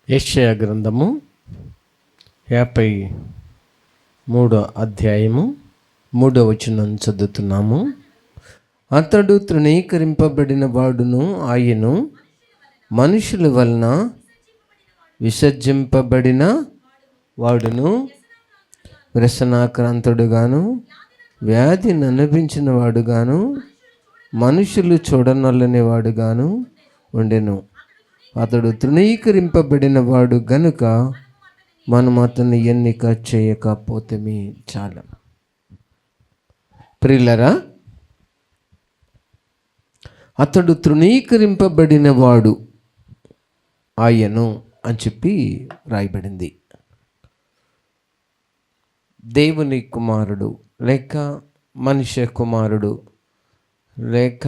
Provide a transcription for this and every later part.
యెషయా గ్రంథము 53 అధ్యాయము 3వ వచనం చదువుతున్నాము. అతడు తృణీకరింపబడిన వాడును, ఆయను మనుషుల వలన విసర్జింపబడిన వాడును, వ్యసనాక్రాంతుడుగాను వ్యాధిని అనుభవించిన వాడుగాను మనుషులు చూడనొల్లని వాడుగాను ఉండెను. అతడు తృణీకరింపబడిన వాడు గనుక మనం అతన్ని ఎన్నిక చేయకపోతేమి చాలా. ప్రియులరా, అతడు తృణీకరింపబడిన వాడు ఆయను అని చెప్పి రాయబడింది. దేవుని కుమారుడు లేక మనిషి కుమారుడు లేక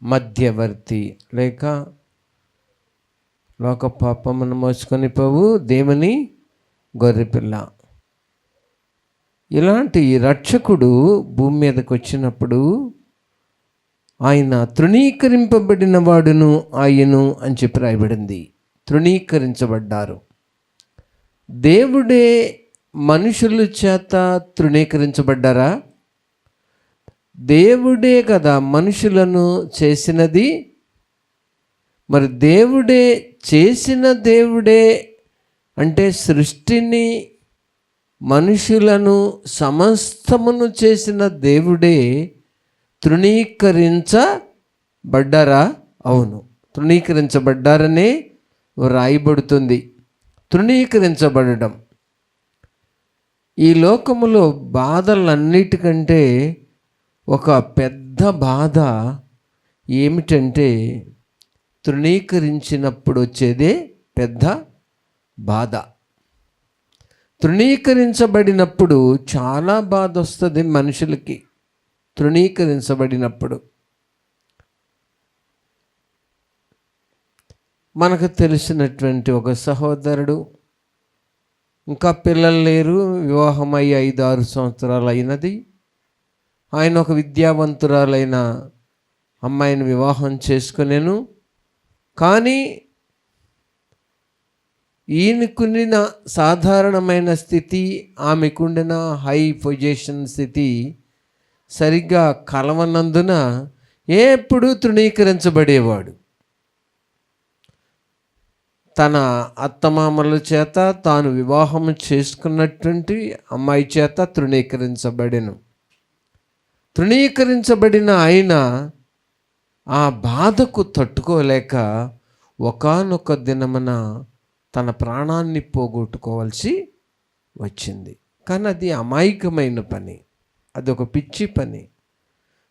మధ్యవర్తి లేక లోక పాపమును మోసుకొని పోవు దేవుని గొర్రెపిల్ల, ఇలాంటి రక్షకుడు భూమి మీదకి వచ్చినప్పుడు ఆయన తృణీకరింపబడిన వాడును ఆయను అని చెప్పి రాయబడింది. తృణీకరించబడ్డారు. దేవుడే మనుషుల చేత తృణీకరించబడ్డారా? దేవుడే కదా మనుషులను చేసినది. మరి దేవుడే చేసిన దేవుడే అంటే సృష్టిని మనుషులను సమస్తమును చేసిన దేవుడే తృణీకరించబడ్డారా? అవును, తృణీకరించబడ్డారనే రాయబడుతుంది. తృణీకరించబడడం ఈ లోకములో బాధలన్నిటికంటే ఒక పెద్ద బాధ ఏమిటంటే తృణీకరించినప్పుడు వచ్చేదే పెద్ద బాధ. తృణీకరించబడినప్పుడు చాలా బాధ వస్తుంది మనుషులకి. తృణీకరించబడినప్పుడు మనకు తెలిసినటువంటి ఒక సహోదరుడు, ఇంకా పిల్లలు లేరు, వివాహం అయ్యి 5-6 సంవత్సరాలు అయినది. ఆయన ఒక విద్యావంతురాలైన అమ్మాయిని వివాహం చేసుకునేను. కానీ ఈయనకుండిన సాధారణమైన స్థితి, ఆమెకుండిన హై పొజిషన్ స్థితి సరిగ్గా కలవనందున ఎప్పుడూ తృణీకరించబడేవాడు. తన అత్తమామల చేత తాను వివాహం చేసుకున్నటువంటి అమ్మాయి చేత తృణీకరించబడెను. తృణీకరించబడిన ఆయన ఆ బాధకు తట్టుకోలేక ఒకానొక దినమున తన ప్రాణాన్ని పోగొట్టుకోవాల్సి వచ్చింది. కానీ అది అమాయకమైన పని, అది ఒక పిచ్చి పని,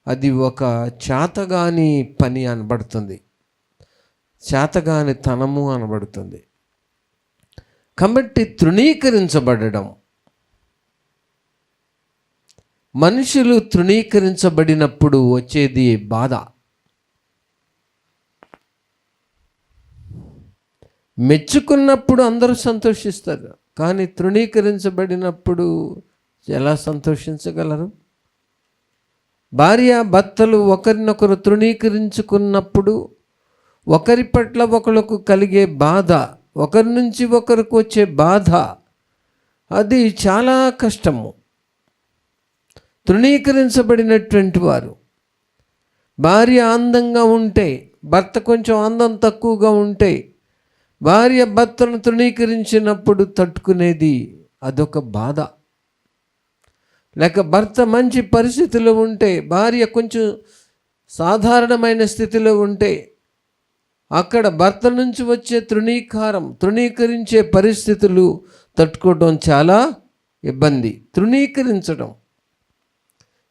అది ఒక చేతగాని పని అనబడుతుంది, చేతగాని తనము అనబడుతుంది. కాబట్టి తృణీకరించబడడం, మనుషులు తృణీకరించబడినప్పుడు వచ్చేది బాధ. మెచ్చుకున్నప్పుడు అందరూ సంతోషిస్తారు, కానీ తృణీకరించబడినప్పుడు ఎలా సంతోషించగలరు? భార్య భర్తలు ఒకరినొకరు తృణీకరించుకున్నప్పుడు ఒకరి పట్ల ఒకరికి కలిగే బాధ, ఒకరి నుంచి ఒకరికి వచ్చే బాధ, అది చాలా కష్టము. తృణీకరించబడినటువంటి వారు, భార్య అందంగా ఉంటే భర్త కొంచెం అందం తక్కువగా ఉంటే భార్య భర్తను తృణీకరించినప్పుడు తట్టుకునేది అదొక బాధ. లేక భర్త మంచి పరిస్థితిలో ఉంటే భార్య కొంచెం సాధారణమైన స్థితిలో ఉంటే అక్కడ భర్త నుంచి వచ్చే తృణీకరించే పరిస్థితులు తట్టుకోవడం చాలా ఇబ్బంది. తృణీకరించడం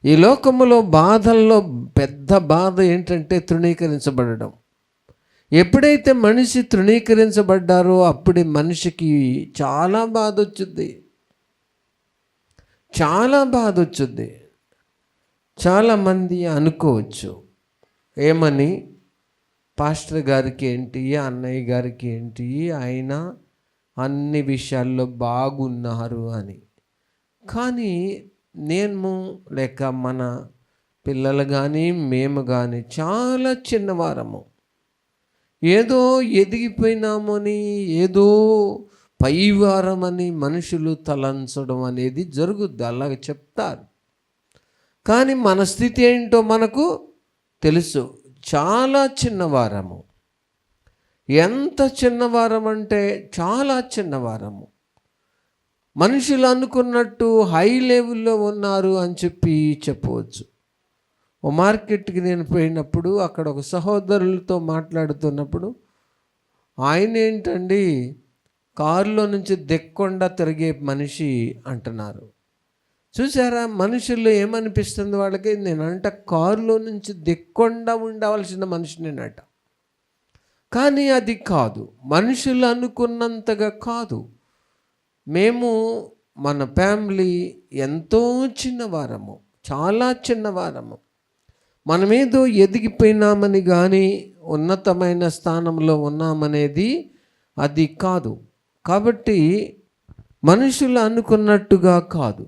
ఈ లోకములో బాధల్లో పెద్ద బాధ ఏంటంటే తృణీకరించబడడం. ఎప్పుడైతే మనిషి తృణీకరించబడ్డారో అప్పుడే మనిషికి చాలా బాధ వచ్చుద్ది, చాలా బాధ వచ్చుద్ది. చాలామంది అనుకోవచ్చు, ఏమని, పాస్టర్ గారికి ఏంటి, అన్నయ్య గారికి ఏంటి, ఆయన అన్ని విషయాల్లో బాగున్నారు అని. కానీ నేను లేక మన పిల్లలు కానీ మేము కానీ చాలా చిన్నవారము. ఏదో ఎదిగిపోయినామని, ఏదో పైవారమని మనుషులు తలంచడం అనేది జరుగుద్ది, అలాగ చెప్తారు. కానీ మన స్థితి ఏంటో మనకు తెలుసు. చాలా చిన్నవారము. ఎంత చిన్నవారం అంటే చాలా చిన్నవారము. మనుషులు అనుకున్నట్టు హై లెవెల్లో ఉన్నారు అని చెప్పవచ్చు. ఓ మార్కెట్కి నేను పోయినప్పుడు అక్కడ ఒక సహోదరులతో మాట్లాడుతున్నప్పుడు, ఆయన ఏంటండి కారులో నుంచి దిక్కుండా తిరిగే మనిషి అంటున్నారు. చూసారా, మనుషుల్లో ఏమనిపిస్తుంది వాళ్ళకి? నేనంట కారులో నుంచి దిక్కుండా ఉండవలసిన మనిషినేనట. కానీ అది కాదు, మనుషులు అనుకున్నంతగా కాదు. మేము మన ఫ్యామిలీ ఎంతో చిన్నవారము, చాలా చిన్నవారము. మనమేదో ఎదిగిపోయినామని కానీ ఉన్నతమైన స్థానంలో ఉన్నామనేది అది కాదు. కాబట్టి మనుషులు అనుకున్నట్టుగా కాదు.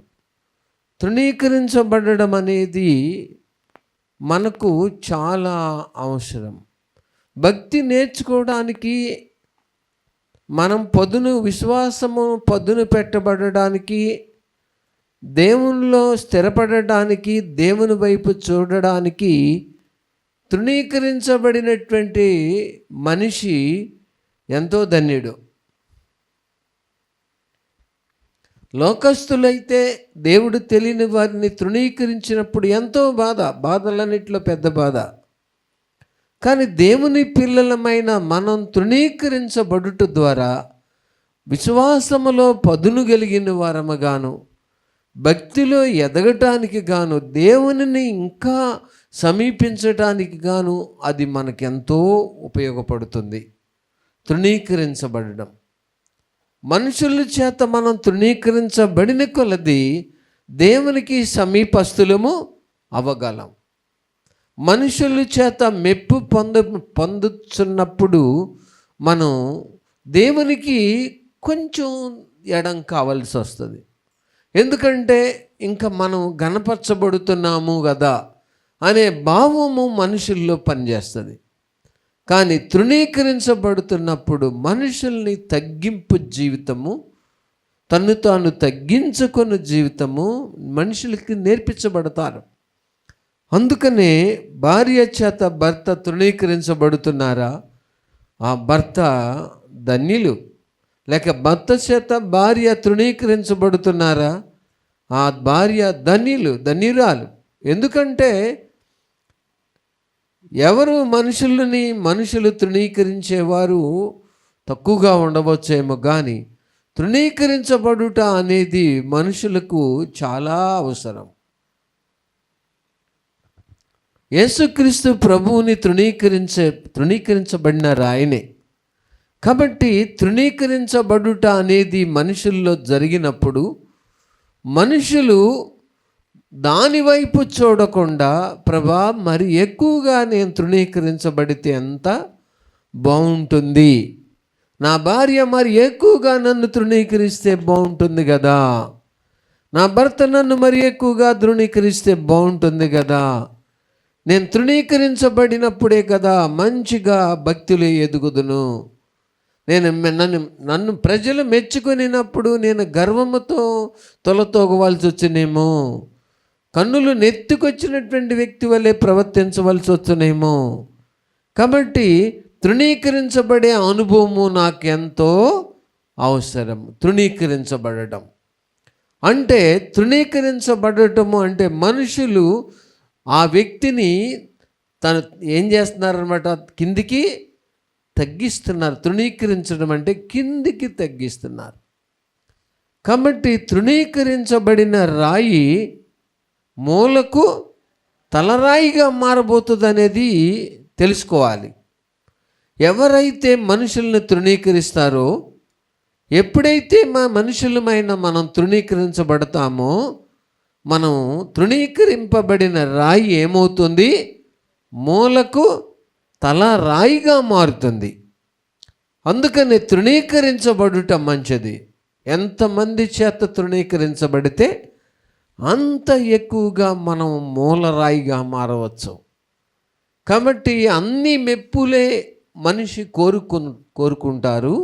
తృణీకరించబడడం అనేది మనకు చాలా అవసరం. భక్తి నేర్చుకోవడానికి, మనం విశ్వాసము పదును పెట్టబడడానికి, దేవునిలో స్థిరపడడానికి, దేవుని వైపు చూడడానికి తృణీకరించబడినటువంటి మనిషి ఎంతో ధన్యుడు. లోకస్తులైతే దేవుడు తెలియని వారిని తృణీకరించినప్పుడు ఎంతో బాధలన్నిటిలో పెద్ద బాధ. కానీ దేవుని పిల్లలమైన మనం తృణీకరించబడుట ద్వారా విశ్వాసములో పదును కలిగిన వారముగాను, భక్తిలో ఎదగటానికి గాను, దేవునిని ఇంకా సమీపించటానికి గాను అది మనకెంతో ఉపయోగపడుతుంది. తృణీకరించబడడం, మనుషుల చేత మనం తృణీకరించబడిన కొలది దేవునికి సమీపస్తులము అవ్వగలం. మనుషుల చేత మెప్పు పొందుతున్నప్పుడు మనం దేవునికి కొంచెం ఎడం కావాల్సి వస్తుంది. ఎందుకంటే ఇంకా మనం గణపరచబడుతున్నాము కదా అనే భావము మనుషుల్లో పనిచేస్తుంది. కానీ తృణీకరించబడుతున్నప్పుడు మనుషుల్ని తగ్గింపు జీవితము, తన్ను తాను తగ్గించుకున్న జీవితము మనుషులకి నేర్పించబడతారు. అందుకనే భార్య చేత భర్త తృణీకరించబడుతున్నారా, ఆ భర్త ధన్యులు. లేక భర్త చేత భార్య తృణీకరించబడుతున్నారా, ఆ భార్య ధన్యురాలు. ఎందుకంటే మనుషులు తృణీకరించేవారు తక్కువగా ఉండవచ్చేమో, కానీ తృణీకరించబడుట అనేది మనుషులకు చాలా అవసరం. యేసుక్రీస్తు ప్రభువుని తృణీకరించబడినారు ఆయనే. కాబట్టి తృణీకరించబడుట అనేది మనుషుల్లో జరిగినప్పుడు మనుషులు దానివైపు చూడకుండా, ప్రభా మరి ఎక్కువగా నేను తృణీకరించబడితే ఎంత బాగుంటుంది, నా భార్య మరి ఎక్కువగా నన్ను తృణీకరిస్తే బాగుంటుంది కదా, నా భర్త నన్ను మరి ఎక్కువగా తృణీకరిస్తే బాగుంటుంది కదా, నేను తృణీకరించబడినప్పుడే కదా మంచిగా భక్తులు ఎదుగుదును, నన్ను ప్రజలు మెచ్చుకొనినప్పుడు నేను గర్వముతో తొలతోగవలసి వచ్చినేమో, కన్నులు నెత్తుకొచ్చినటువంటి వ్యక్తి వల్లే ప్రవర్తించవలసి వచ్చునేమో. కాబట్టి తృణీకరించబడే అనుభవము నాకెంతో అవసరం. తృణీకరించబడటం అంటే మనుషులు ఆ వ్యక్తిని తను ఏం చేస్తున్నారన్నమాట, కిందికి తగ్గిస్తున్నారు. తృణీకరించడం అంటే కిందికి తగ్గిస్తున్నారు. కాబట్టి తృణీకరించబడిన రాయి మూలకు తలరాయిగా మారబోతుంది అనేది తెలుసుకోవాలి. ఎవరైతే మనుషుల్ని తృణీకరిస్తారో, ఎప్పుడైతే మనుషులమైన మనం తృణీకరించబడతామో, మనం తృణీకరింపబడిన రాయి ఏమవుతుంది, మూలకు తలరాయిగా మారుతుంది. అందుకని తృణీకరించబడుట మంచిది. ఎంతమంది చేత తృణీకరించబడితే అంత ఎక్కువగా మనం మూలరాయిగా మారవచ్చు. కాబట్టి అన్ని మెప్పులే మనిషి కోరుకుంటారు,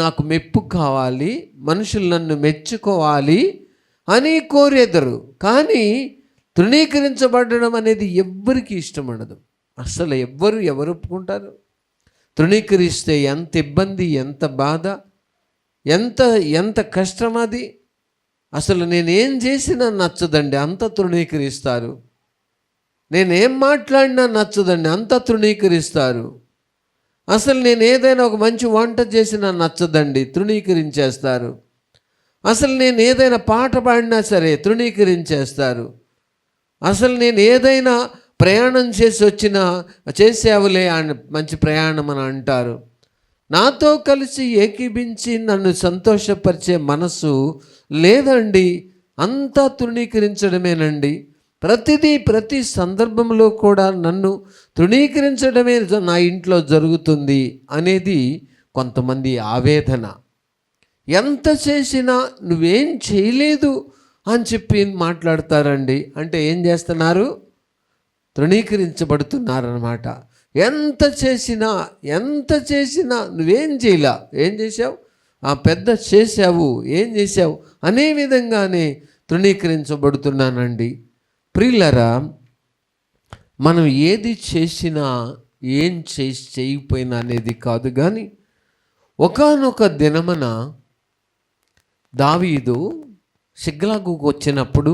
నాకు మెప్పు కావాలి, మనుషులు నన్ను మెచ్చుకోవాలి అని కోరేదరు. కానీ తృణీకరించబడడం అనేది ఎవ్వరికి ఇష్టం ఉండదు. అసలు ఎవరు ఒప్పుకుంటారు? తృణీకరిస్తే ఎంత ఇబ్బంది, ఎంత బాధ, ఎంత కష్టం అది. అసలు నేనేం చేసినా నచ్చదండి, అంత తృణీకరిస్తారు. నేనేం మాట్లాడినా నచ్చదండి, అంత తృణీకరిస్తారు. అసలు నేను ఏదైనా ఒక మంచి వంట చేసినా నచ్చదండి, తృణీకరించేస్తారు. అసలు నేను ఏదైనా పాట పాడినా సరే తృణీకరించేస్తారు. అసలు నేను ఏదైనా ప్రయాణం చేసేవులే అని మంచి ప్రయాణం అని అంటారు. నాతో కలిసి ఏకీభించి నన్ను సంతోషపరిచే మనసు లేదండి, అంతా తృణీకరించడమేనండి. ప్రతి సందర్భంలో కూడా నన్ను తృణీకరించడమే నా ఇంట్లో జరుగుతుంది అనేది కొంతమంది ఆవేదన. ఎంత చేసినా నువ్వేం చేయలేదు అని చెప్పి మాట్లాడతారండి. అంటే ఏం చేస్తున్నారు? తృణీకరించబడుతున్నారన్నమాట. ఎంత చేసినా నువ్వేం చేయలా, ఏం చేసావు, పెద్ద చేసావు, ఏం చేసావు అనే విధంగానే తృణీకరించబడుతున్నానండి. ప్రియులారా, మనం ఏది చేసినా ఏం చేయకపోయినా అనేది కాదు, కానీ ఒకానొక దినమున దావీదు సిగ్లగుకు వచ్చినప్పుడు,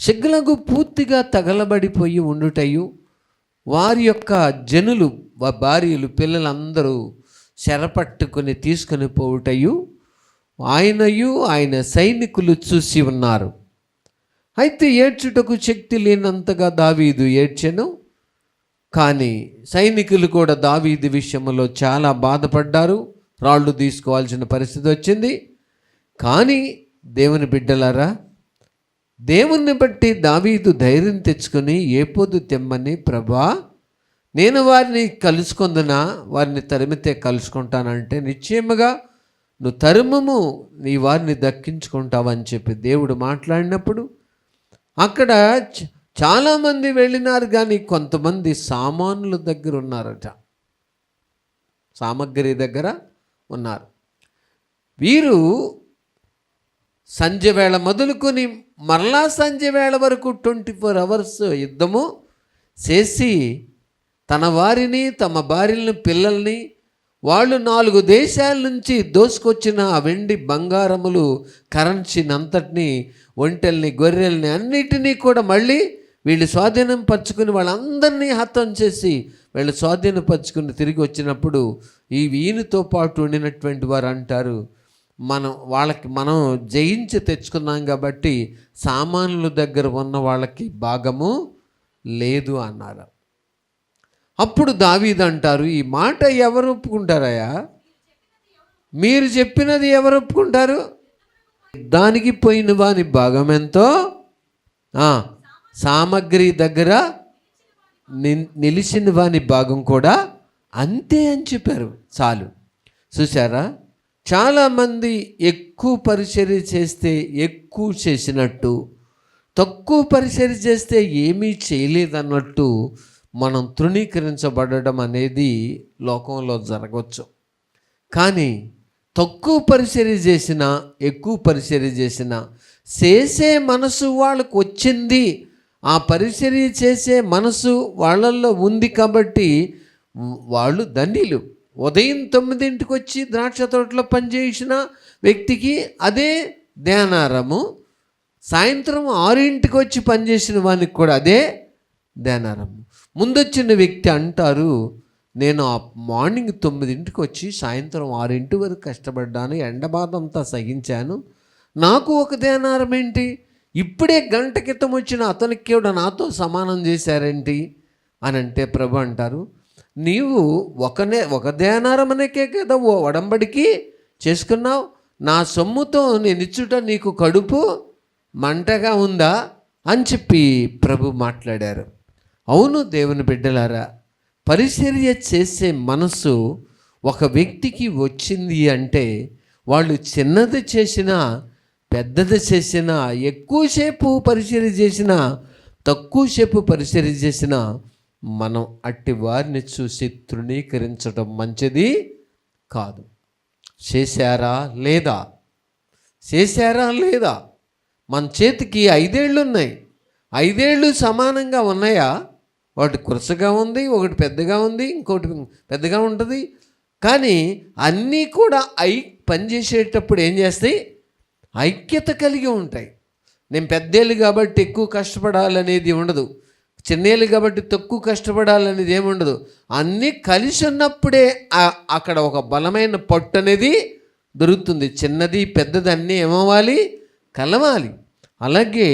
సిగ్లగు పూర్తిగా తగలబడిపోయి ఉండుటయు, వారి యొక్క జనులు, భార్యలు, పిల్లలందరూ చెరపట్టుకుని తీసుకొని పోవుటయు ఆయనయు ఆయన సైనికులు చూసి ఉన్నారు. అయితే ఏడ్చుటకు శక్తి లేనంతగా దావీదు ఏడ్చెను. కానీ సైనికులు కూడా దావీదు విషయంలో చాలా బాధపడ్డారు, రాళ్ళు తీసుకోవాల్సిన పరిస్థితి వచ్చింది. కానీ దేవుని బిడ్డలారా, దేవుణ్ణి బట్టి దావీదు ధైర్యం తెచ్చుకొని ఏపోదు తెమ్మని, ప్రభా నేను వారిని కలుసుకుందునా, వారిని తరిమితే కలుసుకుంటానంటే నిశ్చయముగా నువ్వు తరుమము, నీ వారిని దక్కించుకుంటావని చెప్పి దేవుడు మాట్లాడినప్పుడు అక్కడ చాలామంది వెళ్ళినారు, కానీ కొంతమంది సామానుల దగ్గర ఉన్నారట, సామగ్రి దగ్గర ఉన్నారు. వీరు సంధ్య వేళ మొదలుకొని మరలా సంధ్య వేళ వరకు 24 hours యుద్ధము చేసి తన వారిని, తమ భార్యలను, పిల్లల్ని, వాళ్ళు 4 దేశాల నుంచి దోసుకొచ్చిన ఆ వెండి బంగారములు, కరెన్సీని, ఒంటెల్ని, గొర్రెల్ని అన్నిటినీ కూడా మళ్ళీ వీళ్ళు స్వాధీనం పరుచుకుని వాళ్ళందరినీ హతం చేసి వీళ్ళు స్వాధీనం పరుచుకుని తిరిగి వచ్చినప్పుడు ఈయనతో పాటు ఉండినటువంటి వారు అంటారు, మనం జయించి తెచ్చుకున్నాం కాబట్టి సామాన్యుల దగ్గర ఉన్న వాళ్ళకి భాగము లేదు అన్నారు. అప్పుడు దావీదు అంటారు, ఈ మాట ఎవరు ఒప్పుకుంటారయ్యా? మీరు చెప్పినది ఎవరు ఒప్పుకుంటారు? దానికి పోయిన వాని భాగం ఎంతో, సామగ్రి దగ్గర నిలిచిన వాని భాగం కూడా అంతే అని చెప్పారు. చాలు. చూసారా, చాలామంది ఎక్కువ పరిచర్య చేస్తే ఎక్కువ చేసినట్టు, తక్కువ పరిచర్య చేస్తే ఏమీ చేయలేదన్నట్టు మనం తృణీకరించబడడం అనేది లోకంలో జరగవచ్చు. కానీ తక్కువ పరిచర్య చేసినా, ఎక్కువ పరిచర్య చేసినా చేసే మనసు వాళ్ళకు వచ్చింది, ఆ పరిచర్య చేసే మనసు వాళ్ళల్లో ఉంది కాబట్టి వాళ్ళు ధన్యులు. ఉదయం 9 వచ్చి ద్రాక్ష తోటలో పనిచేసిన వ్యక్తికి అదే ధ్యానారము, సాయంత్రం 6 వచ్చి పనిచేసిన వానికి కూడా అదే ధ్యానారము. ముందొచ్చిన వ్యక్తి అంటారు, నేను మార్నింగ్ 9 వచ్చి సాయంత్రం 6 వరకు కష్టపడ్డాను, ఎండబాధ అంతా సహించాను, నాకు ఒక ధ్యానారం ఏంటి, ఇప్పుడే గంట క్రితం వచ్చిన అతనికి కూడా నాతో సమానం చేశారేంటి అని అంటే ప్రభు అంటారు, నీవు ఒక ధ్యానారం అనేకే కదా ఓ ఒడంబడికి చేసుకున్నావు, నా సొమ్ముతో నేను ఇచ్చుట నీకు కడుపు మంటగా ఉందా అని చెప్పి ప్రభు మాట్లాడారు. అవును దేవుని బిడ్డలారా, పరిచర్య చేసే మనసు ఒక వ్యక్తికి వచ్చింది అంటే వాళ్ళు చిన్నది చేసినా, పెద్దది చేసినా, ఎక్కువసేపు పరిచర్య చేసినా, తక్కువసేపు పరిచర్య చేసినా మనం అట్టి వారిని చూసి తృణీకరించడం మంచిది కాదు. చేశారా లేదా? చేశారా లేదా? మన చేతికి 5 ఏళ్ళు ఉన్నాయి. 5 ఏళ్ళు సమానంగా ఉన్నాయా? ఒకటి కురసగా ఉంది, ఒకటి పెద్దగా ఉంది, ఇంకోటి పెద్దగా ఉంటుంది. కానీ అన్నీ కూడా పనిచేసేటప్పుడు ఏం చేస్తాయి? ఐక్యత కలిగి ఉంటాయి. నేను పెద్దేళ్ళు కాబట్టి ఎక్కువ కష్టపడాలనేది ఉండదు, చిన్నేళ్ళు కాబట్టి తక్కువ కష్టపడాలనేది ఏముండదు. అన్నీ కలిసి ఉన్నప్పుడే అక్కడ ఒక బలమైన పట్టు అనేది దొరుకుతుంది. చిన్నది పెద్దది అన్నీ ఏమవ్వాలి? కలవాలి. అలాగే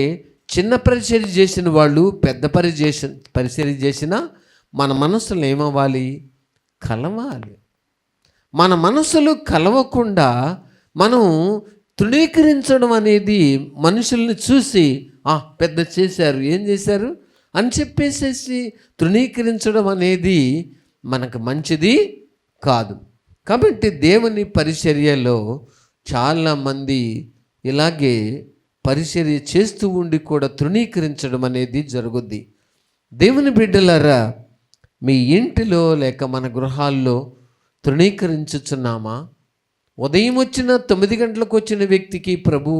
చిన్న పరిచర్య చేసిన వాళ్ళు పెద్ద పరిచర్య చేసిన మన మనసులు ఏమవ్వాలి? కలవాలి. మన మనసులు కలవకుండా మనం తృణీకరించడం అనేది మనుషుల్ని చూసి పెద్ద చేశారు, ఏం చేశారు అని చెప్పేసేసి తృణీకరించడం అనేది మనకు మంచిది కాదు. కాబట్టి దేవుని పరిచర్యలో చాలామంది ఇలాగే పరిచర్య చేస్తూ ఉండి కూడా తృణీకరించడం అనేది జరుగుద్ది. దేవుని బిడ్డలారా, మీ ఇంటిలో లేక మన గృహాల్లో తృణీకరించుచున్నామా? ఉదయం వచ్చిన 9 గంటలకు వచ్చిన వ్యక్తికి ప్రభు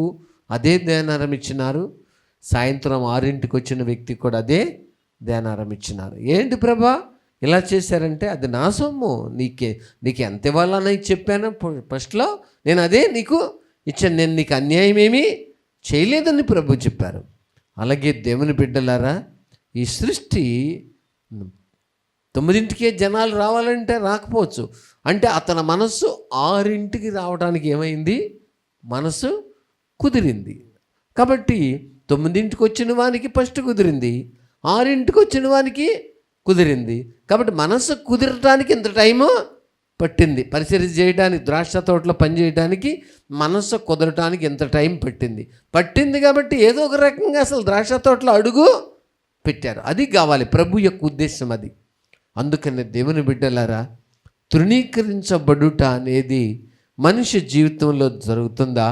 అదే ధ్యానారం ఇచ్చినారు, సాయంత్రం 6ంటికి వచ్చిన వ్యక్తికి కూడా అదే ధ్యానారం ఇచ్చినారు. ఏంటి ప్రభా ఇలా చేశారంటే, అది నా సొమ్ము, నీకు ఎంత ఇవ్వాలని చెప్పాను ఫస్ట్లో, నేను అదే నీకు ఇచ్చాను, నేను నీకు అన్యాయం ఏమీ చేయలేదని ప్రభు చెప్పారు. అలాగే దేవుని బిడ్డలారా, ఈ సృష్టి 9ంటికే జనాలు రావాలంటే రాకపోవచ్చు. అంటే అతని మనస్సు 6ంటికి రావడానికి ఏమైంది? మనసు కుదిరింది. కాబట్టి 9ంటికి వచ్చిన వానికి ఫస్ట్ కుదిరింది, 6ంటికి వచ్చిన వానికి కుదిరింది. కాబట్టి మనసు కుదిరటానికి ఇంత టైము పట్టింది. పరిచర్య చేయడానికి, ద్రాక్ష తోటలో పనిచేయడానికి మనసు కుదరటానికి ఎంత టైం పట్టింది కాబట్టి ఏదో ఒక రకంగా అసలు ద్రాక్ష తోటలో అడుగు పెట్టారు. అది కావాలి, ప్రభు యొక్క ఉద్దేశం అది. అందుకని దేవుని బిడ్డలారా, తృణీకరించబడుట అనేది మనిషి జీవితంలో జరుగుతుందా?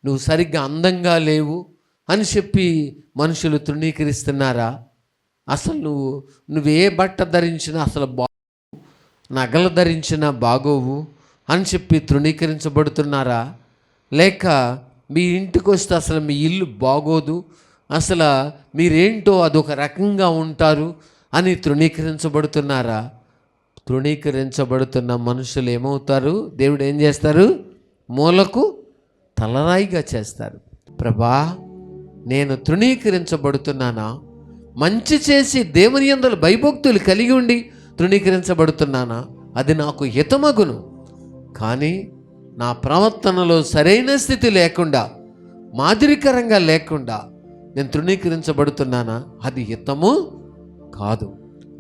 నువ్వు సరిగ్గా అందంగా లేవు అని చెప్పి మనుషులు తృణీకరిస్తున్నారా? అసలు నువ్వే బట్ట ధరించినా అసలు నగలు ధరించినా బాగోవు అని చెప్పి తృణీకరించబడుతున్నారా? లేక మీ ఇంటికి వస్తే అసలు మీ ఇల్లు బాగోదు, అసలు మీరేంటో అదొక రకంగా ఉంటారు అని తృణీకరించబడుతున్నారా? తృణీకరించబడుతున్న మనుషులు ఏమవుతారు? దేవుడు ఏం చేస్తారు? మూలకు తలరాయిగా చేస్తారు. ప్రభా, నేను తృణీకరించబడుతున్నానా? మంచి చేసి దేవుని యందు భయభక్తులు కలిగి ఉండి తృణీకరించబడుతున్నానా? అది నాకు హితమగును. కానీ నా ప్రవర్తనలో సరైన స్థితి లేకుండా, మాదిరికరంగా లేకుండా నేను తృణీకరించబడుతున్నానా? అది హితము కాదు.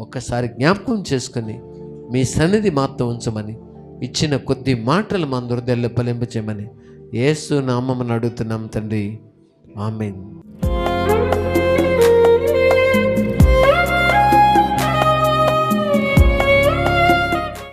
ఒక్కసారి జ్ఞాపకం చేసుకొని మీ సన్నిధి మాత్రం ఉంచమని, ఇచ్చిన కొద్ది మాటలు మా హృదయాల్లో ఫలింపచేయమని యేసు నామమున అడుగుతున్నాం తండ్రి, ఆమేన్.